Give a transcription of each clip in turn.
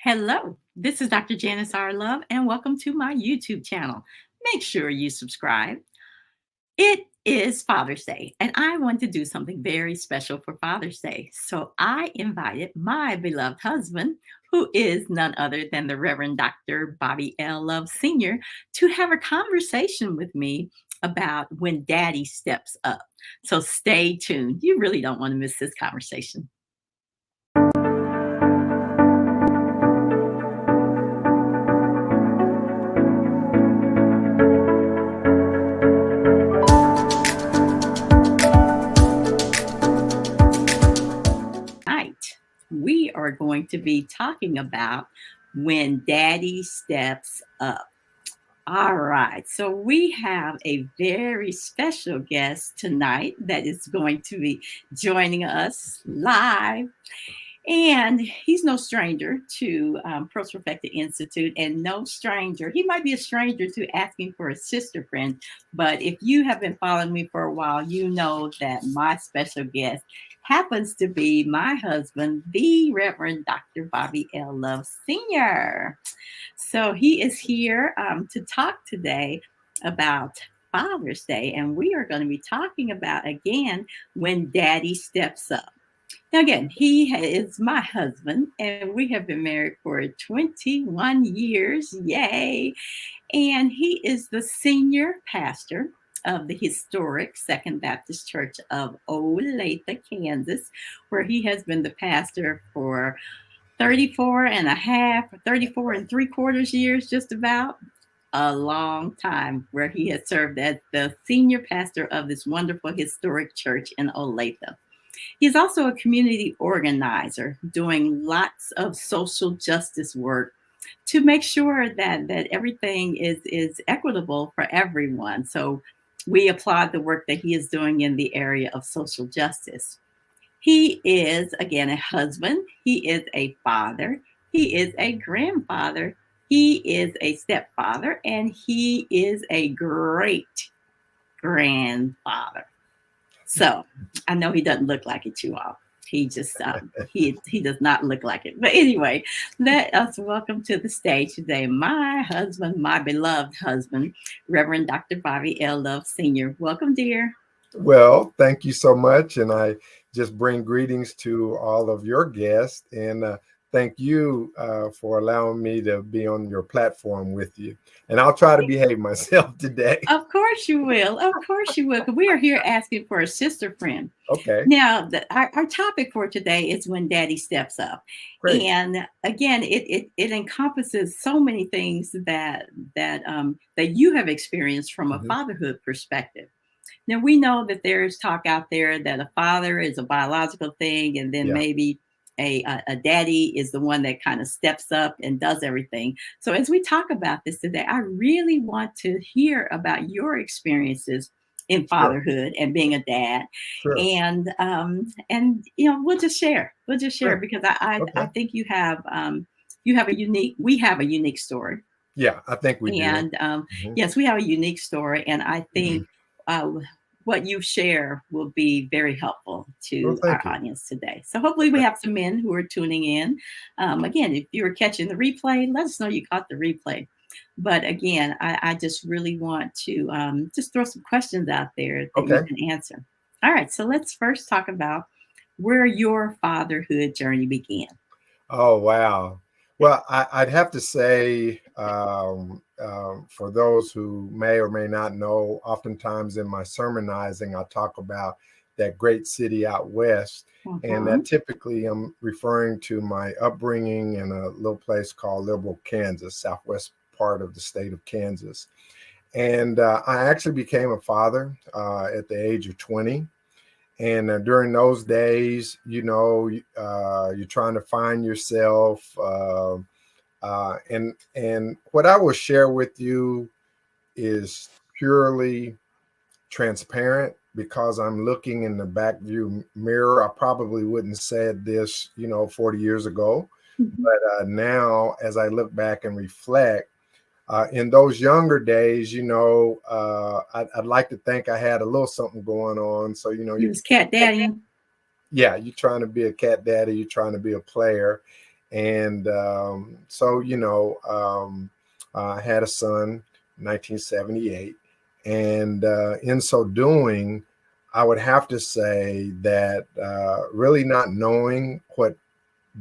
Hello, this is Dr. Janice R. Love, and welcome to my YouTube channel. Make sure you subscribe. It is Father's Day, and I want to do something very special for Father's Day. So I invited my beloved husband, who is none other than the Reverend Dr. Bobby L. Love Sr., to have a conversation with me about when daddy steps up. So stay tuned. You really don't want to miss this conversation. Tonight, we are going to be talking about when daddy steps up. All right, so we have a very special guest tonight that is going to be joining us live. And he's no stranger to Pros Perfected Institute, and no stranger. He might be a stranger to asking for a sister friend, but if you have been following me for a while, you know that my special guest happens to be my husband, the Reverend Dr. Bobby L. Love Sr. So he is here to talk today about Father's Day, and we are going to be talking about again when Daddy steps up. Now, again, is my husband, and we have been married for 21 years. Yay. And he is the senior pastor of the historic Second Baptist Church of Olathe, Kansas, where he has been the pastor for 34 and three quarters years, just about a long time, where he has served as the senior pastor of this wonderful historic church in Olathe. He's also a community organizer doing lots of social justice work to make sure that everything is equitable for everyone. So we applaud the work that he is doing in the area of social justice. He is, again, a husband. He is a father. He is a grandfather. He is a stepfather. And he is a great grandfather. So I know he doesn't look like it, you all. He just he does not look like it. But anyway, let us welcome to the stage today my husband, my beloved husband, Reverend Dr. Bobby L. Love Sr. Welcome, dear. Well, thank you so much. And I just bring greetings to all of your guests. And thank you for allowing me to be on your platform with you. And I'll try to behave myself today. Of course you will. Of course you will. Because we are here asking for a sister friend. Okay, Now, our topic for today is when daddy steps up. great. And again, it encompasses so many things that you have experienced from a Mhm. fatherhood perspective. Now, we know that there's talk out there that a father is a biological thing, and then Yeah. maybe a daddy is the one that kind of steps up and does everything. So, as we talk about this today, I really want to hear about your experiences in Sure. fatherhood and being a dad, Sure. and we'll just share Great. because I Okay. think you have a unique we have a unique story. Yeah, I think we do. And Mhm. yes, we have a unique story, and I think Mhm. uh, what you share will be very helpful Well, to our thank you. audience today. So hopefully, we Okay. have some men who are tuning in. Again, if you were catching the replay, let us know you caught the replay. But again, I just really want to just throw some questions out there that you Okay. can answer. All right, so let's first talk about where your fatherhood journey began. Oh, wow. Well, I'd have to say, for those who may or may not know, oftentimes in my sermonizing, I talk about that great city out west. And that Mhm. typically I'm referring to my upbringing in a little place called Liberal, Kansas, southwest part of the state of Kansas. And I actually became a father at the age of 20. And during those days, you're trying to find yourself. And what I will share with you is purely transparent because I'm looking in the back view mirror. I probably wouldn't said this, 40 years ago, Mhm. but now as I look back and reflect, in those younger days, I'd like to think I had a little something going on. So, You was cat daddy. yeah, you're trying to be a cat daddy, you're trying to be a player. And so, I had a son in 1978. And in so doing, I would have to say that really not knowing what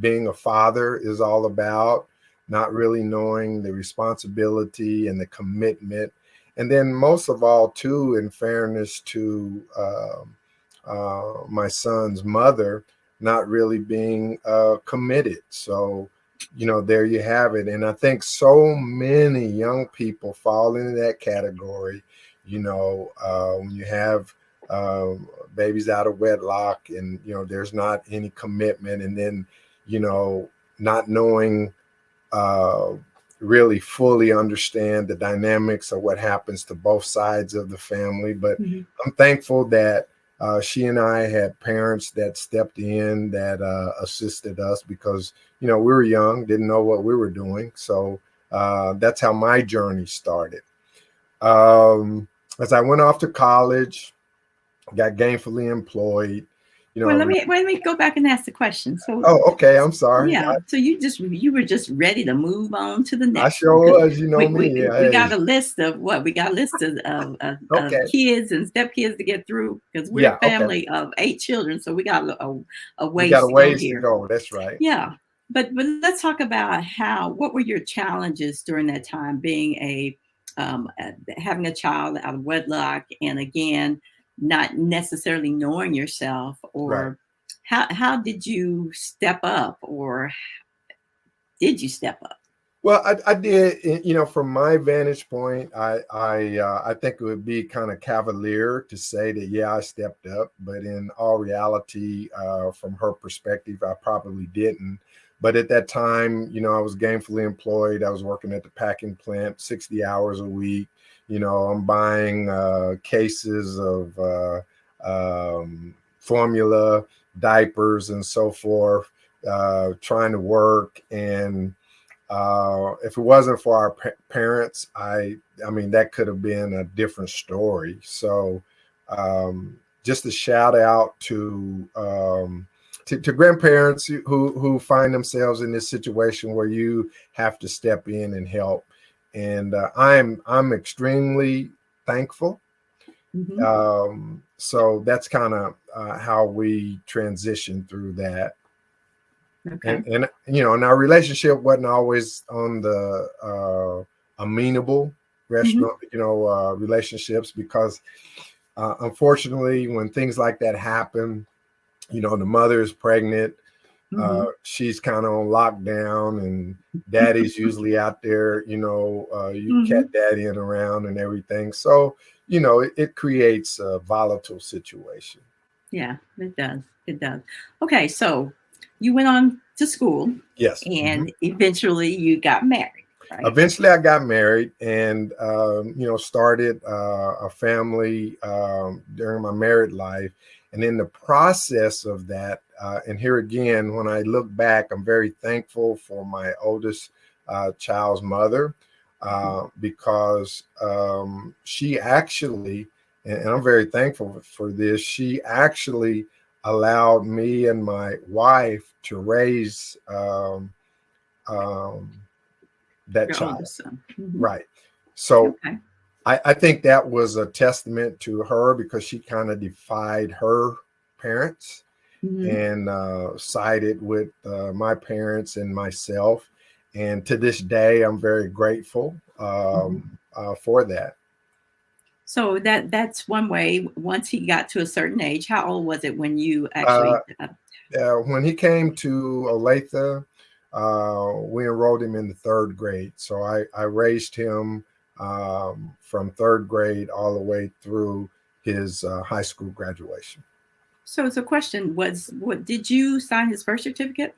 being a father is all about, not really knowing the responsibility and the commitment. And then, most of all, too, in fairness to my son's mother, not really being committed. So, there you have it. And I think so many young people fall into that category. When you have babies out of wedlock, and there's not any commitment, and then you know, not knowing uh, really fully understand the dynamics of what happens to both sides of the family. But Mhm. I'm thankful that she and I had parents that stepped in, that assisted us, because, we were young, didn't know what we were doing. So that's how my journey started. Um, as I went off to college, got gainfully employed, you Well, know, let me go back and ask the question. So, oh, okay. I'm sorry. yeah, so you were just ready to move on to the I next one, sure because was, you know we me. we Yeah, we hey, got a list of what we got a list of okay. kids and stepkids to get through, because we're Yeah, a okay. family of 8 children, so we got a We got ways a to go ways to here. go. That's right. Yeah, but let's talk about what were your challenges during that time, being having a child out of wedlock, and again, not necessarily knowing yourself, Right. or how did you step up, or did you step up? Well, I did, from my vantage point, I think it would be kind of cavalier to say that, yeah, I stepped up, but in all reality, from her perspective, I probably didn't. But at that time, I was gainfully employed. I was working at the packing plant, 60 hours a week. I'm buying cases of formula, diapers, and so forth, trying to work. And if it wasn't for our parents, I mean, that could have been a different story. So, just a shout out to grandparents who find themselves in this situation where you have to step in and help. And I'm extremely thankful. Hmm. So that's kind of how we transition through that. Okay. And our relationship wasn't always on the amenable Hmm. restaurant, relationships, because unfortunately, when things like that happen, the mother is pregnant, Hmm. she's kind of on lockdown, and daddy's usually out there, you cat Hmm. daddying around and everything. So, it creates a volatile situation. Yeah, it does. It does. Okay, so you went on to school, Yes. Mhm. and eventually you got married, right? Eventually I got married, and started a family during my married life. And in the process of that, and here again, when I look back, I'm very thankful for my oldest child's mother, because she actually, and I'm very thankful for this, she actually allowed me and my wife to raise um, that Your child. oldest son. Hmm. Right. So Okay. I think that was a testament to her, because she kind of defied her parents Hmm. and sided with my parents and myself. And to this day, I'm very grateful Hmm. for that. So that's one way. Once he got to a certain age, how old was it when you Uh, actually? when he came to Olathe, we enrolled him in the third grade. So I raised him from third grade all the way through his high school graduation. So it's a question: Was what did you sign his birth certificate?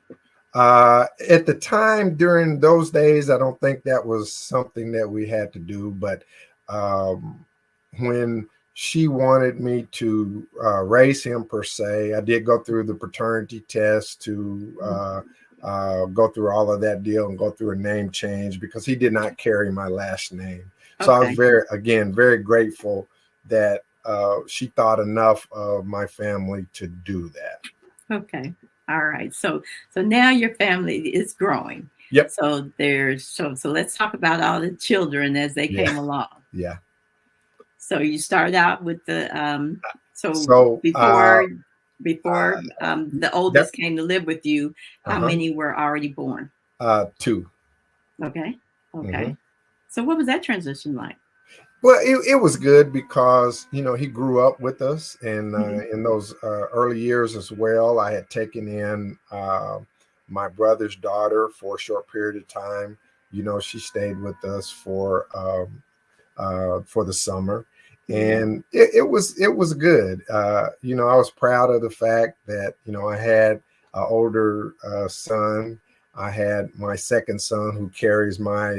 At the time, during those days, I don't think that was something that we had to do. But um, when she wanted me to raise him per se, I did go through the paternity test to go through all of that deal and go through a name change, because he did not carry my last name. So I was Okay. very grateful that she thought enough of my family to do that. Okay. All right. So now your family is growing. Yep. So let's talk about all the children as they Yeah. came along. Yeah. So you started out with the so So before the yep. oldest came to live with you, how Uh-huh. many were already born? Two. Okay. Hmm. Okay. So what was that transition like? Well, it was good because he grew up with us, and Hmm. in those early years as well, I had taken in my brother's daughter for a short period of time. She stayed with us for the summer, Yeah. and it was good. I was proud of the fact that I had an older son. I had my second son who carries my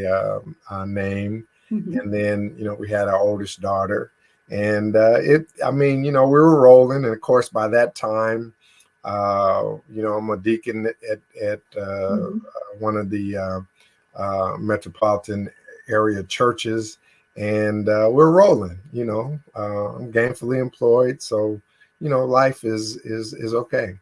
name, Hmm. and then we had our oldest daughter, and I mean, we were rolling, and of course by that time, I'm a deacon at Hmm. one of the metropolitan area churches, and we're rolling. I'm gainfully employed, so life is okay.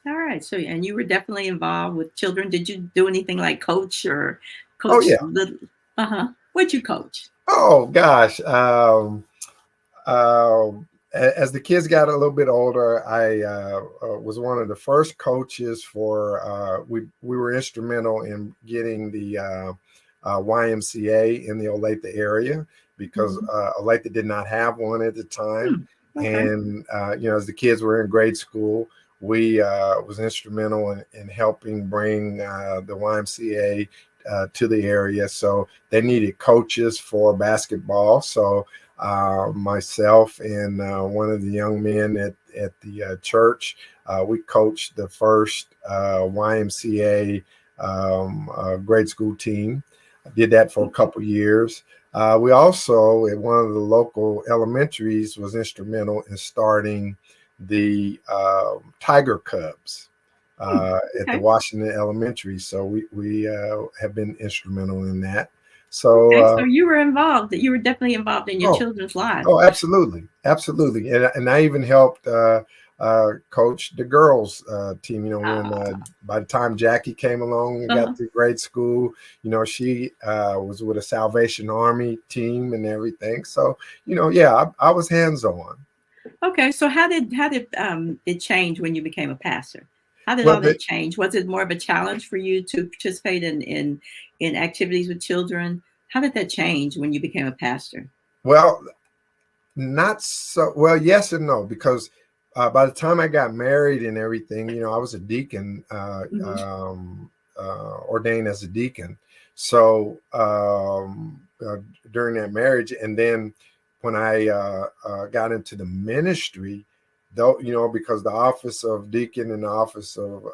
All right. So and you were definitely involved with children. Did you do anything like coach or Oh coach yeah. little? Uh-huh. What'd you coach? Oh gosh. Uh, as the kids got a little bit older, I was one of the first coaches for. We were instrumental in getting the YMCA in the Olathe area, because Hmm. Olathe did not have one at the time, Hmm. Okay. and as the kids were in grade school, we was instrumental in helping bring the YMCA to the area. So they needed coaches for basketball. So myself and one of the young men at the church, we coached the first YMCA grade school team. I did that for a couple years. We also, at one of the local elementaries, was instrumental in starting the Tiger Cubs Hmm. at the Okay. Washington Elementary. So we have been instrumental in that. So Okay. So you were involved. You were definitely involved in your oh, children's lives. oh, absolutely, absolutely, and I even helped coach the girls team. When Uh, by the time Jackie came along and uh-huh. got to grade school, she was with a Salvation Army team and everything. So yeah, I was hands on. Okay. So how did it change when you became a pastor? How did Well, all that change? Was it more of a challenge for you to participate in activities with children? How did that change when you became a pastor? well, not so well. Yes and no, because by the time I got married and everything, I was a deacon, Hmm. ordained as a deacon. So during that marriage, and then when I got into the ministry, though, because the office of deacon and the office of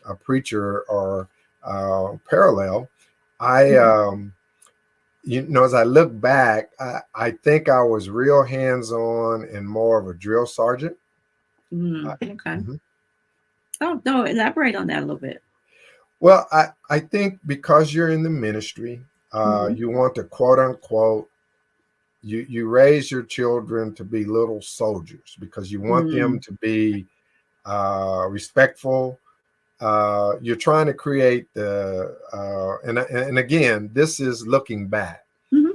a preacher are parallel, I. Hmm. As I look back, I think I was real hands on and more of a drill sergeant. Mm, Uh, okay. mhm. Oh no, elaborate on that a little bit. Well, I think because you're in the ministry, Hmm. you want to quote unquote, you raise your children to be little soldiers because you want them Mm, to be respectful. You're trying to create and again, this is looking back. hmm.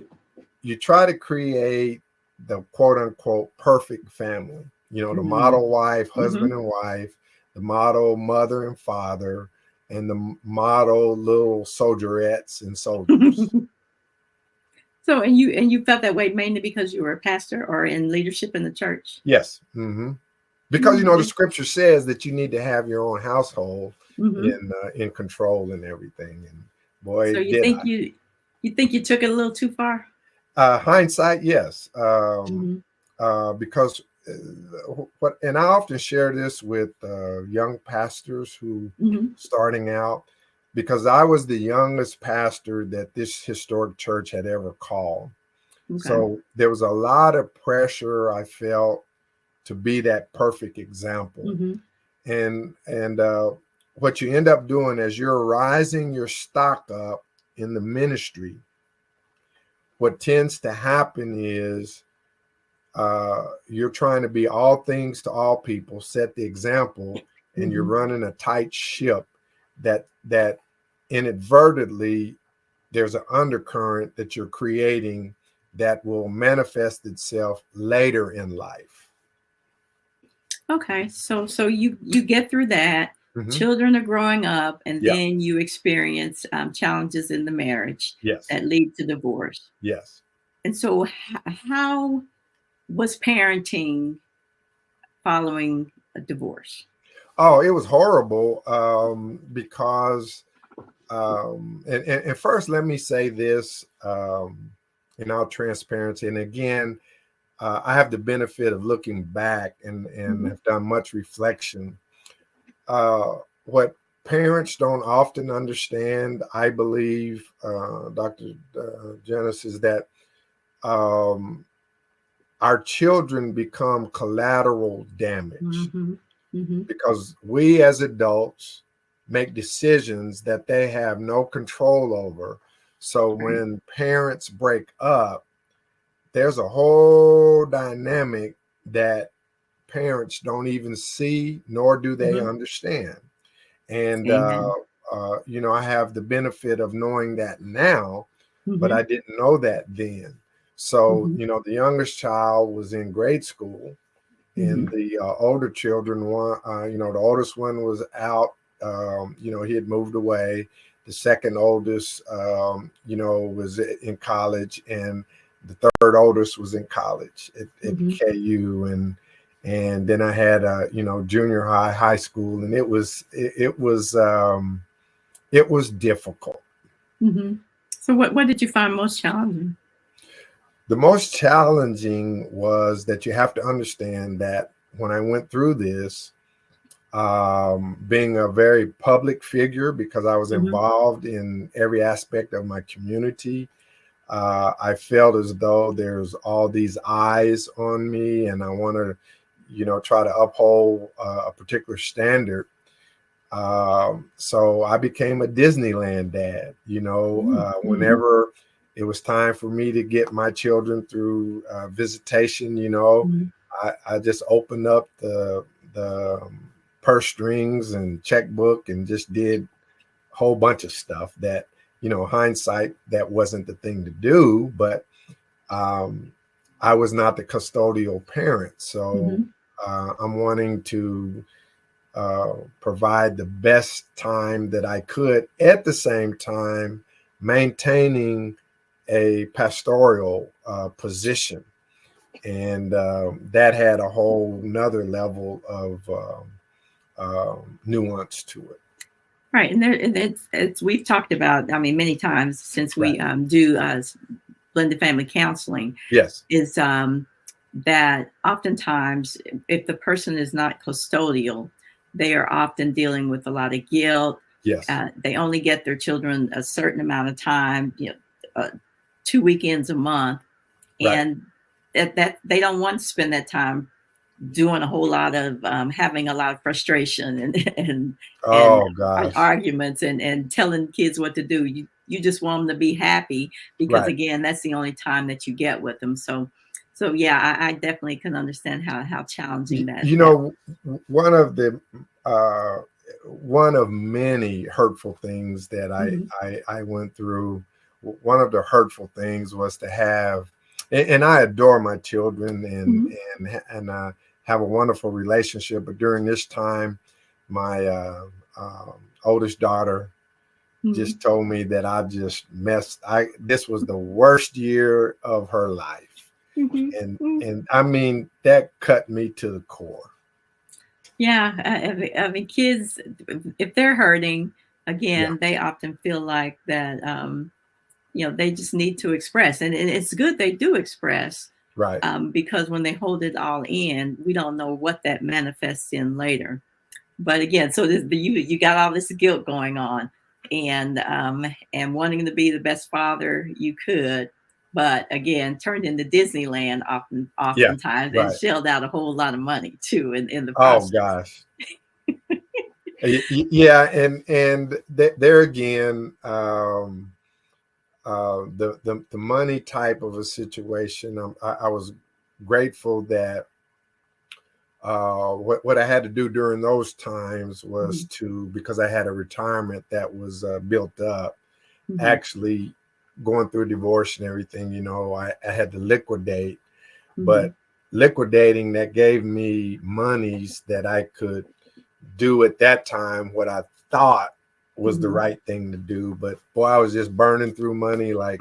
You try to create the quote unquote perfect family, the Mm, model wife, hmm. husband and wife, the model mother and father, and the model little soldierettes and soldiers. So and you felt that way mainly because you were a pastor or in leadership in the church. Yes. Hmm. Because the Mm-hmm. scripture says that you need to have your own household Mm-hmm. in control and everything. And boy, So you did think you took it a little too far? I. Hindsight, yes. Mm-hmm. Because what, and I often share this with young pastors who Mm-hmm. starting out, because I was the youngest pastor that this historic church had ever called. Okay. So there was a lot of pressure I felt to be that perfect example. Mm-hmm. And what you end up doing as you're rising your stock up in the ministry, what tends to happen is you're trying to be all things to all people, set the example, and you're Mm-hmm. running a tight ship, that inadvertently there's an undercurrent that you're creating that will manifest itself later in life. Okay, so you get through that. Hmm. Children are growing up, and Yeah. then you experience challenges in the marriage Yes. that lead to divorce. Yes. And so, how was parenting following a divorce? Oh, it was horrible, because and first let me say this, in all transparency, and again, I have the benefit of looking back and Hmm. have done much reflection. What parents don't often understand, I believe, Dr. Janice, is that um, our children become collateral damage Hmm. Hmm. because we as adults make decisions that they have no control over. So Right. when parents break up, there's a whole dynamic that parents don't even see, nor do they Hmm. understand. And, Amen. I have the benefit of knowing that now, but Hmm. I didn't know that then. So, Hmm. the youngest child was in grade school, and Hmm. the older children, the oldest one was out. He had moved away. The second oldest, was in college, and the third oldest was in college at Hmm. KU, and then I had junior high school, and it was difficult. Hmm. So, what did you find most challenging? The most challenging was that you have to understand that when I went through this, being a very public figure because I was Hmm. involved in every aspect of my community, I felt as though there's all these eyes on me, and I want to, try to uphold a particular standard. So I became a Disneyland dad. Hmm. Whenever it was time for me to get my children through visitation, Hmm. I just opened up the purse strings and checkbook and just did a whole bunch of stuff that, hindsight, that wasn't the thing to do, but um, I was not the custodial parent. So Hmm. I'm wanting to provide the best time that I could, at the same time maintaining a pastoral position. And that had a whole nother level of nuance to it. Right, and it's we've talked about. I mean, many times since Right. we do blended family counseling, Yes. is that oftentimes if the person is not custodial, they are often dealing with a lot of guilt. Yes. They only get their children a certain amount of time, 2 weekends a month, Right. and that they don't want to spend that time doing a whole lot of having a lot of frustration and Oh gosh. arguments and telling kids what to do. You just want them to be happy because Right. again, that's the only time that you get with them. So yeah, I definitely can understand how challenging that. One of the uh, one of many hurtful things that Mhm. I went through. One of the hurtful things was to have, and I adore my children Mhm. and have a wonderful relationship. But during this time, my um, oldest daughter Mhm. just told me that I just messed. I This was the worst year of her life, Mhm. Mhm. and I mean that cut me to the core. Yeah, I mean, kids, if they're hurting, Yeah. again, they often feel like that. They just need to express, and it's good they do express, Right. because when they hold it all in, we don't know what that manifests in later. But again, so you got all this guilt going on, and wanting to be the best father you could, but again, turned into Disneyland Yeah. oftentimes, and Right. shelled out a whole lot of money too in the Oh process. gosh. Yeah, and there again, the money type of a situation. I was grateful that what I had to do during those times was Mhm. to, because I had a retirement that was built up, Mhm. actually going through divorce and everything, I had to liquidate, but Mhm. liquidating that gave me monies that I could do at that time what I thought was the Mhm. right thing to do. But boy, I was just burning through money like,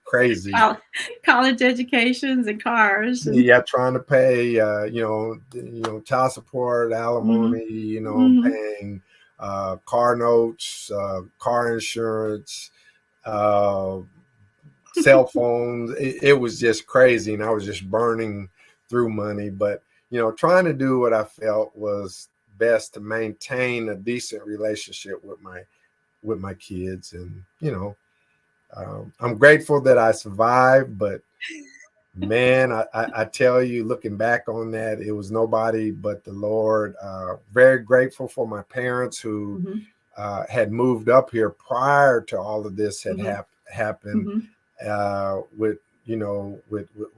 crazy. Col College educations and cars and Yeah, trying to pay, child support, mhm. alimony, Mhm. paying car notes, car insurance, uh, cell phones. It was just crazy, and I was just burning through money. But trying to do what I felt was best to maintain a decent relationship with my kids, and I'm grateful that I survived. But man, I tell you, looking back on that, it was nobody but the Lord. Very grateful for my parents who Mhm. had moved up here prior to all of this had Mhm. happened, Mhm. with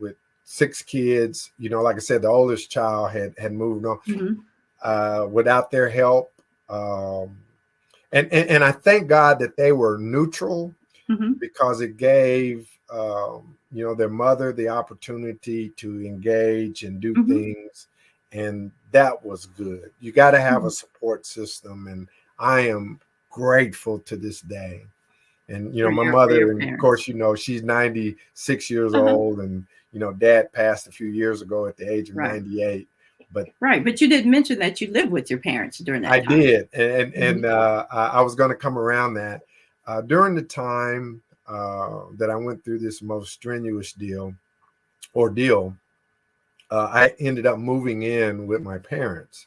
with 6 kids. Like I said, the oldest child had moved on Mhm. without their help. Um, and I thank God that they were neutral, Mhm. because it gave their mother the opportunity to engage and do Mhm. things, and that was good. You got to have a Mhm. support system, and I am grateful to this day. And my For your mother, and of parents. course, she's 96 years Uh-huh. old, and dad passed a few years ago at the age of Right. 98. But Right, but you didn't mention that you lived with your parents during I that time. did, and Mhm. I was going to come around that during the time that I went through this most strenuous ordeal. I ended up moving in with my parents,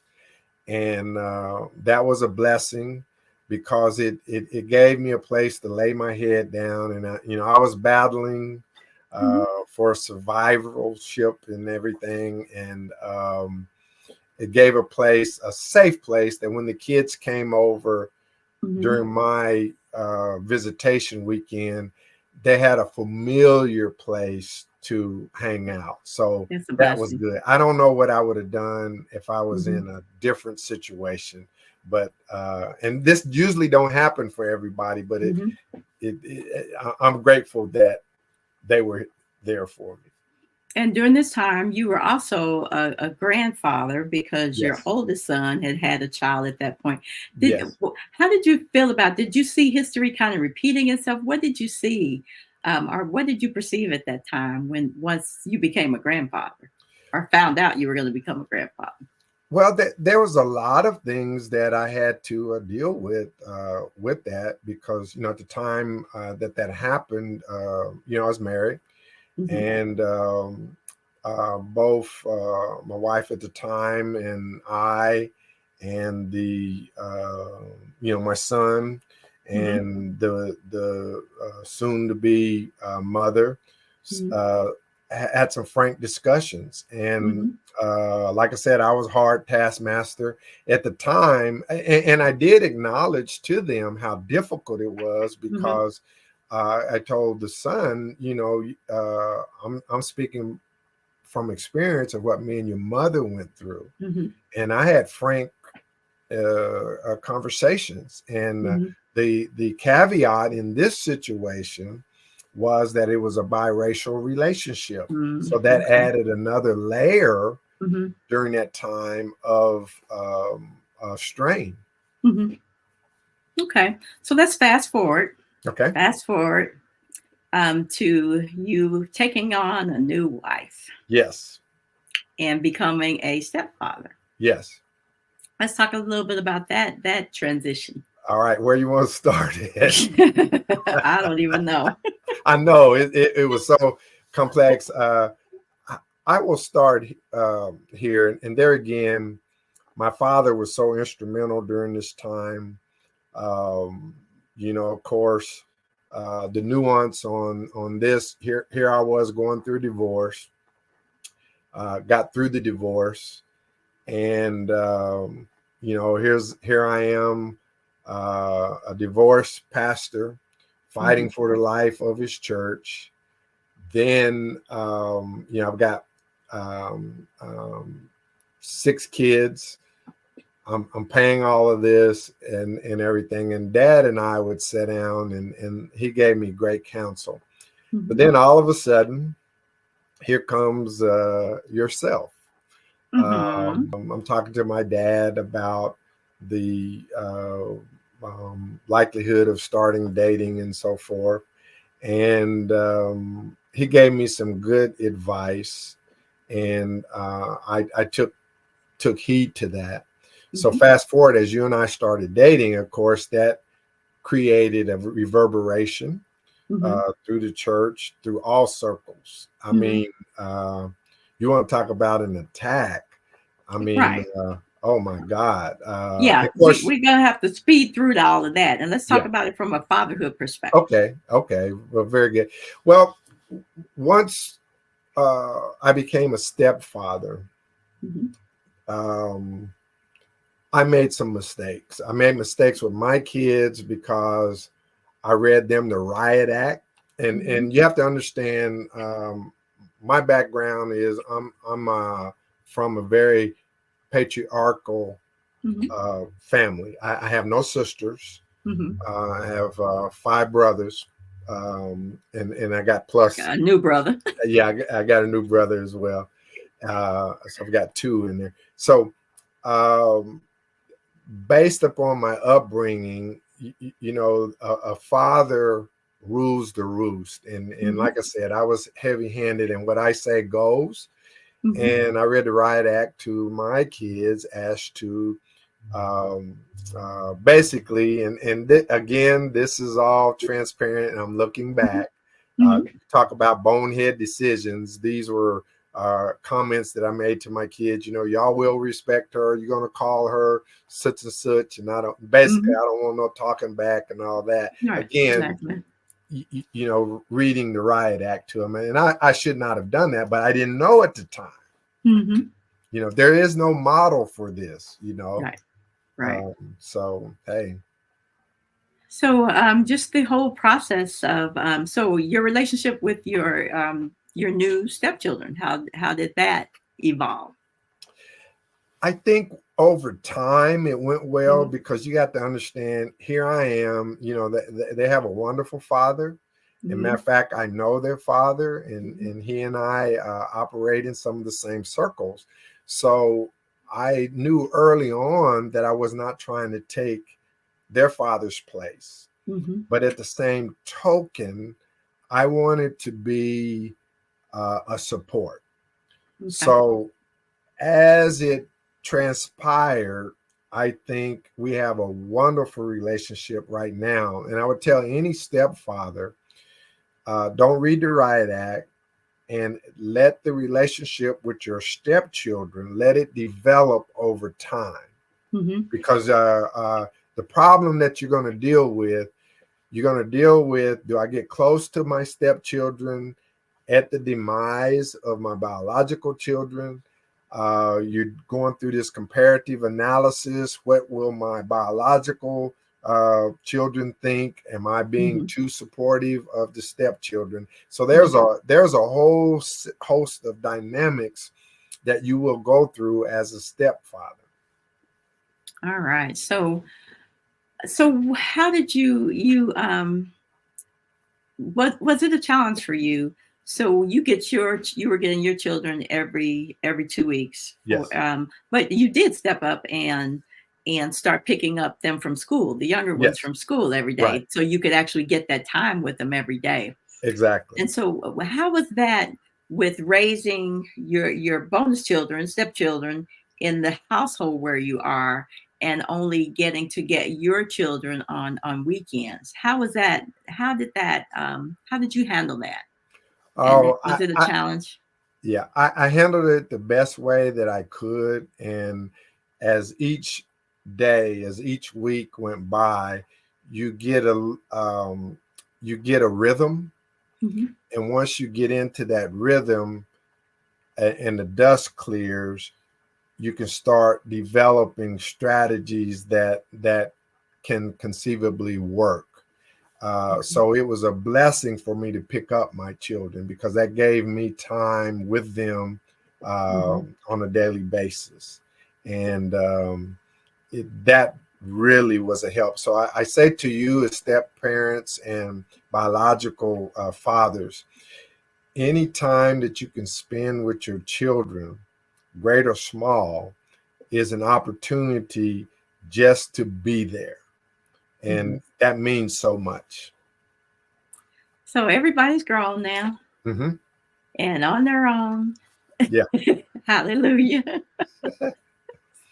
and that was a blessing, because it gave me a place to lay my head down, and I was battling Mhm. for survivalship and everything, and it gave a safe place, that when the kids came over Mhm. during my visitation weekend, they had a familiar place to hang out. So That's a that was blessing. good. I don't know what I would have done if I was in Mhm. a different situation, but and this usually don't happen for everybody, but Mhm. I'm grateful that they were there for me. And during this time, you were also a grandfather because your Yes, oldest son had had a child at that point. yes. How did you feel about? Did you see history kind of repeating itself? What did you see, or what did you perceive at that time when once you became a grandfather, or found out you were going to become a grandfather? Well, there was a lot of things that I had to deal with that, because at the time that happened, I was married, Hmm. and both my wife at the time and I, and the my son, Hmm. and the soon to be mother, Hmm. uh, had some frank discussions. And Hmm. like I said, I was hard taskmaster at the time, and I did acknowledge to them how difficult it was, Hmm. because I told the son, I'm speaking from experience of what me and your mother went through, Hmm. and I had frank conversations. And Hmm. the caveat in this situation was that it was a biracial relationship, so Mm, that okay. added another layer Hmm. during that time of strain. Hmm. Okay. So let's fast forward. Okay. Fast forward to you taking on a new wife Yes. and becoming a stepfather. Yes. Let's talk a little bit about that transition. All right. Where you want to start it? I don't even know. I know it was so complex. I will start here, and there again, my father was so instrumental during this time. Um, of course, the nuance on this here I was going through divorce, got through the divorce, and here I am, a divorced pastor, fighting Mhm. for the life of his church. Then I've got um, um, 6 kids. I'm paying all of this and everything. And Dad and I would sit down, and he gave me great counsel. But Mhm. then all of a sudden, here comes yourself. Mhm. I'm talking to my dad about the likelihood of starting dating and so forth. And he gave me some good advice, and I took heed to that. So Mhm. fast forward, as you and I started dating, of course, that created a reverberation Mhm. through the church, through all circles. I Mhm. mean, uh, you want to talk about an attack? I mean, Right. oh my God! Yeah, Of course, we're gonna have to speed through to all of that, and let's talk yeah. about it from a fatherhood perspective. Okay, okay. Well, very good. Well, once I became a stepfather, Mhm. um, I made some mistakes. I made mistakes with my kids because I read them the Riot Act, Mhm. and you have to understand. My background is I'm from a very patriarchal Mhm. family. I have no sisters. Mhm. I have 5 brothers, and I got plus. A new brother. Yeah, I got a new brother as well. So I've got 2 in there. So um, based upon my upbringing, a father rules the roost, and Mhm. like I said, I was heavy handed, and what I say goes. Mhm. And I read the Riot Act to my kids as to um, basically, again, this is all transparent, and I'm looking back. Mhm. Talk about bonehead decisions. These were comments that I made to my kids. Y'all will respect her. You're gonna call her such and such, and basically, I Mhm. don't want no talking back and all that. Right. Again, Exactly. reading the Riot Act to them, and I should not have done that, but I didn't know at the time. Mhm. There is no model for this. Right. Right. So hey, So, just the whole process of so your relationship with your new stepchildren, how did that evolve? I think over time it went well Mhm. because you got to understand. Here I am. They have a wonderful father. And matter Mhm. of fact, I know their father, and Mhm. he and I operate in some of the same circles. So I knew early on that I was not trying to take their father's place, Mhm. but at the same token, I wanted to be a support. Okay. So as it transpired, I think we have a wonderful relationship right now. And I would tell any stepfather, don't read the Riot Act, and let the relationship with your stepchildren, let it develop over time. Mhm. Because the problem that you're going to deal with, do I get close to my stepchildren at the demise of my biological children? You're going through this comparative analysis. What will my biological children think? Am I being Mhm. too supportive of the stepchildren? So Mhm. there's a whole host of dynamics that you will go through as a stepfather. All right. So how did you what was it a challenge for you? So you were getting your children every 2 weeks for Yes. but you did step up and start picking up them from school, the younger ones Yes. from school every Right. day, so you could actually get that time with them every day. Exactly. And so, how was that with raising your bonus children, stepchildren in the household where you are, and only getting to get your children on weekends? How was that? How did that? How did you handle that? And Oh, was it a challenge? yeah, I handled it the best way that I could. And as each as each week went by, you get a rhythm. Hmm. And once you get into that rhythm, and the dust clears, you can start developing strategies that can conceivably work. Okay. So it was a blessing for me to pick up my children because that gave me time with them Mhm. on a daily basis. And that really was a help. So I say to you, as step parents and biological fathers, any time that you can spend with your children, great or small, is an opportunity just to be there. And Mhm. that means so much. So everybody's grown now Hmm. and on their own. Yeah, Hallelujah.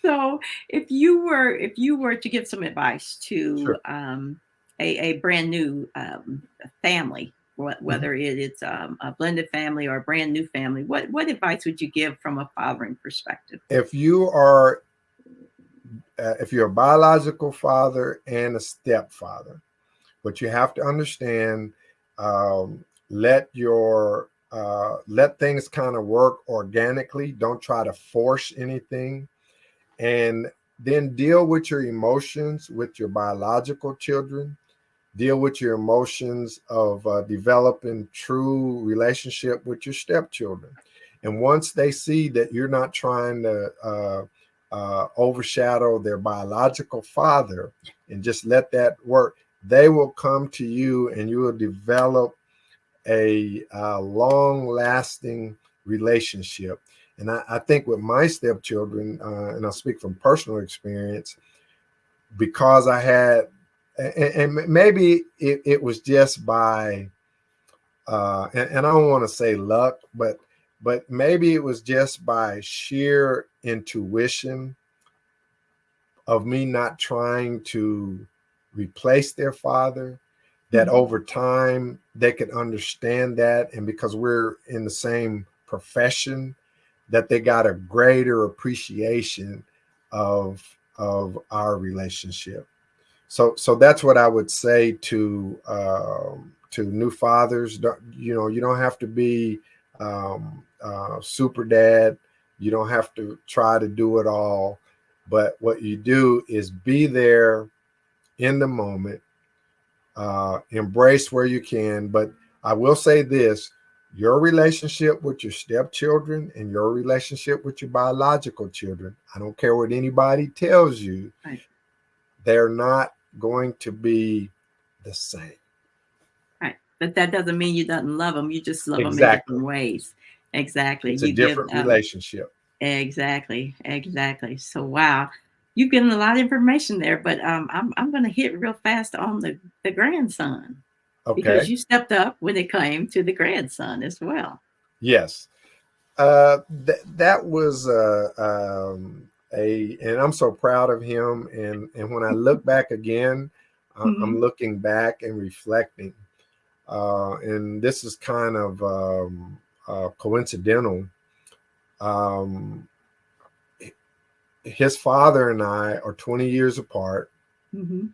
So if you were to give some advice to sure. a brand new family, Hmm. whether it's a blended family or a brand new family, what advice would you give from a fathering perspective? If you are, if you're a biological father and a stepfather, but you have to understand, let your let things kind of work organically. Don't try to force anything, and then deal with your emotions with your biological children. Deal with your emotions of developing true relationship with your stepchildren. And once they see that you're not trying to overshadow their biological father and just let that work, they will come to you and you will develop a long lasting relationship. And I think with my stepchildren, and I'll speak from personal experience, because I had, and maybe it was just by, and I don't want to say luck, but maybe it was just by sheer intuition of me not trying to replace their father, that Mhm. over time they could understand that, and because we're in the same profession, that they got a greater appreciation of our relationship. So that's what I would say to new fathers. You don't have to be super dad. You don't have to try to do it all. But what you do is be there in the moment, embrace where you can. But I will say this: your relationship with your stepchildren and your relationship with your biological children, I don't care what anybody tells you, Right, they're not going to be the same. right. But that doesn't mean you doesn't love them. You just love them in Exactly. different ways. Exactly. It's a You give different relationship. exactly, exactly. So wow, you've given a lot of information there, but I'm going to hit real fast on the grandson because Okay. you stepped up when it came to the grandson as well. Yes. That was and I'm so proud of him. And when I look back again, I'm Hmm. looking back and reflecting. And this is kind of coincidental. Um, his father and I are 20 years apart. Hmm.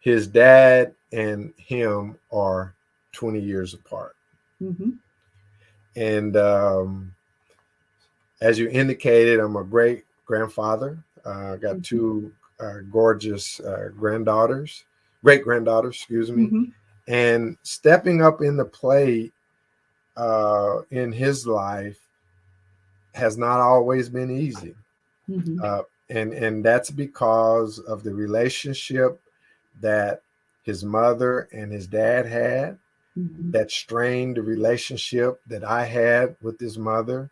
His dad and him are 20 years apart. Hmm. And as you indicated, I'm a great grandfather. I got Hmm. two gorgeous granddaughters, great granddaughters, excuse me. Hmm. And stepping up in the plate in his life has not always been easy. Hmm. Uh, and that's because of the relationship that his mother and his dad had, Hmm. that strained the relationship that I had with his mother.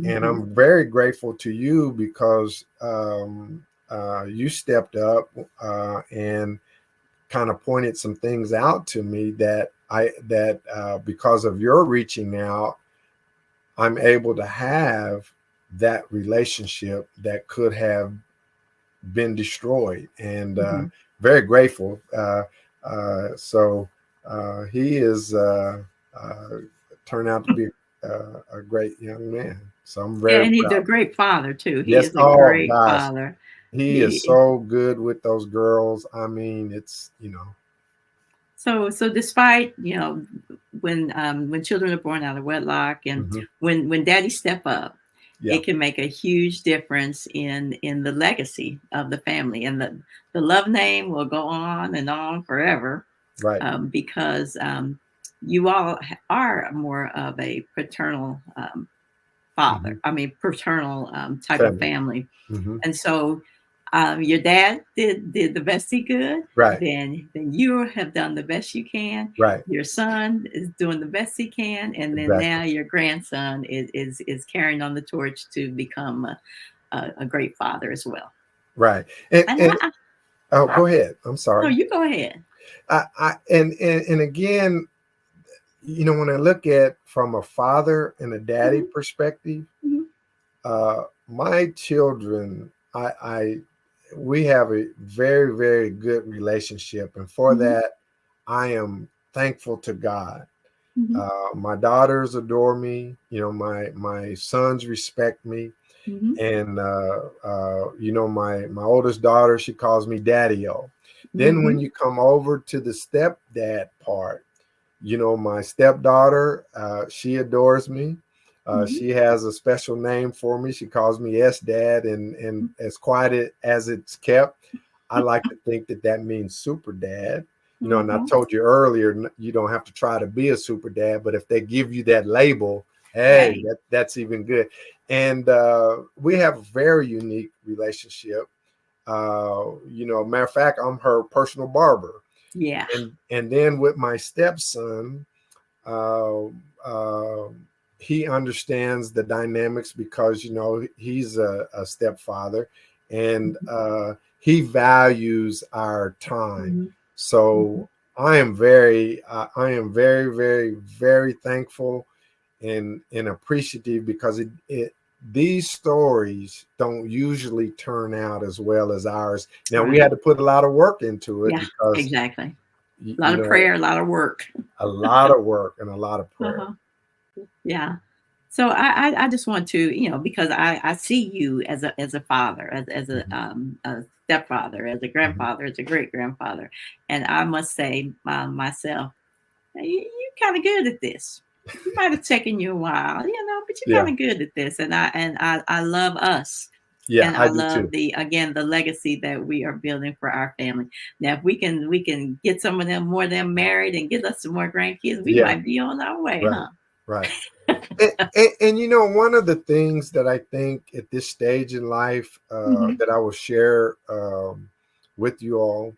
And Hmm. I'm very grateful to you because you stepped up and kind of pointed some things out to me that because of your reaching out, I'm able to have that relationship that could have been destroyed. And Hmm. very grateful. So he is uh, turned out to be a great young man. So I'm Yeah, very and he's a proud. great father too. He Yes. is a Oh great gosh, father. he is He so good with those girls. I mean, it's. so despite when children are born out of wedlock and Mhm. when daddy step up, Yeah. it can make a huge difference in the legacy of the family, and the love name will go on forever, Right. because you all are more of a paternal father, Mhm. I mean, paternal type of Family. family. Mhm. And so your dad did the best he could. Right. Then you have done the best you can. Right. Your son is doing the best he can, and then Exactly. now your grandson is carrying on the torch to become a great father as well. Right. And And oh, go ahead. I'm no, sorry. you go ahead. And again, when I look at from a father and a daddy Hmm. perspective, Hmm. my children, we have a very, very good relationship, and for Hmm. that, I am thankful to God. Hmm. My daughters adore me. My sons respect me, Hmm. and my oldest daughter, she calls me Daddy-O. Then when Hmm. you come over to the stepdad part, my stepdaughter, she adores me. Hmm. She has a special name for me. She calls me S Dad, and as quiet as it's kept, I like to think that that means super dad. And I Hmm. told you earlier, you don't have to try to be a super dad, but if they give you that label, hey, Right. that's even good. And we have a very unique relationship. Matter of fact, I'm her personal barber, Yeah. and then with my stepson, uh, uh, he understands the dynamics because he's a stepfather, and he values our time. Hmm. Hmm. So I am very, very, very thankful and appreciative because it these stories don't usually turn out as well as ours. Now we Right. had to put a lot of work into it Yeah. because Exactly. y- A lot you of know prayer, a lot of work. a lot of work and a lot of prayer. Uh-huh. Yeah. So I just want to, because I see you as a father, as Mhm, a stepfather, as a mhm. grandfather, as a great grandfather, and I must say myself, "Hey, you're kind of good at this. You might have taken you a while, but you're Yeah, kind of good at this, and I love us. yeah, And I I do love too. the legacy that we are building for our family. Now, if we can get some of them more of them married and get us some more grandkids, we Yeah, might be on our way, right, huh? right. And one of the things that I think at this stage in life Hmm. that I will share with you all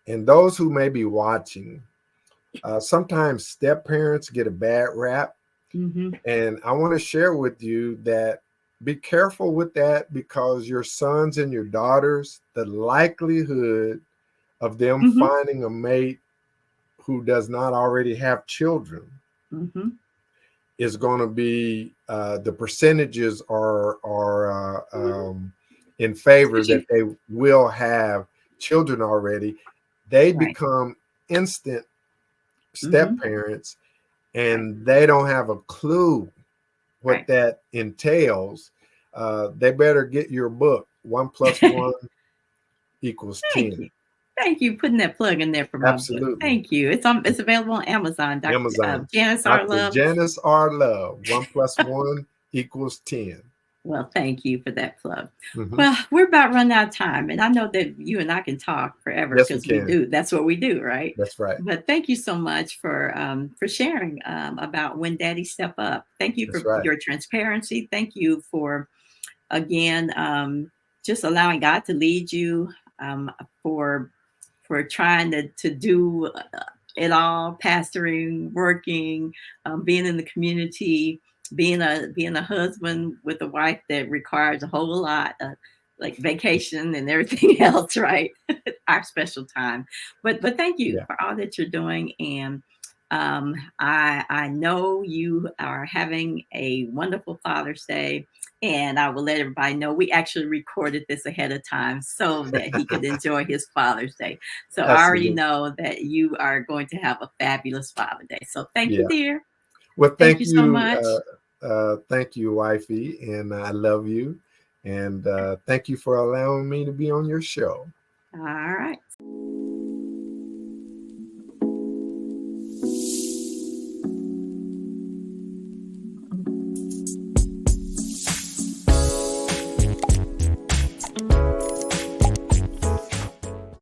and those who may be watching, sometimes step parents get a bad rap. Hmm. And I want to share with you that be careful with that because your sons and your daughters, the likelihood of them Hmm. finding a mate who does not already have children Hmm. is going to be the percentages are in favor that Especially, they will have children already. They right. become instant step Hmm. parents, Right. and they don't have a clue what Right. that entails. They better get your book. One plus one equals Thank 10. you. Thank you putting that plug in there for my book. Absolutely. Thank you. It's available on Amazon. Dr. Amazon. Janice R. Dr. Love. Janice R. Love. One plus one equals 10. Well, thank you for that plug. Mhm. Well, we're about running out of time, and I know that you and I can talk forever Yes, we because we can. do. That's what we do, right? That's right. But thank you so much for sharing about when Daddy step up. Thank you That's for right. your transparency. Thank you for again just allowing God to lead you for trying to do it all, pastoring, working, being in the community, being a husband with a wife that requires a whole lot, like vacation and everything else, right? Our special time. But thank you Yeah. for all that you're doing, and I know you are having a wonderful Father's Day, and I will let everybody know we actually recorded this ahead of time so that he could enjoy his Father's Day. So I already Absolutely. know that you are going to have a fabulous Father Day. So thank you, Yeah. dear. Well, Thank you so much. thank you, wifey, and I love you. And thank you for allowing me to be on your show. All right.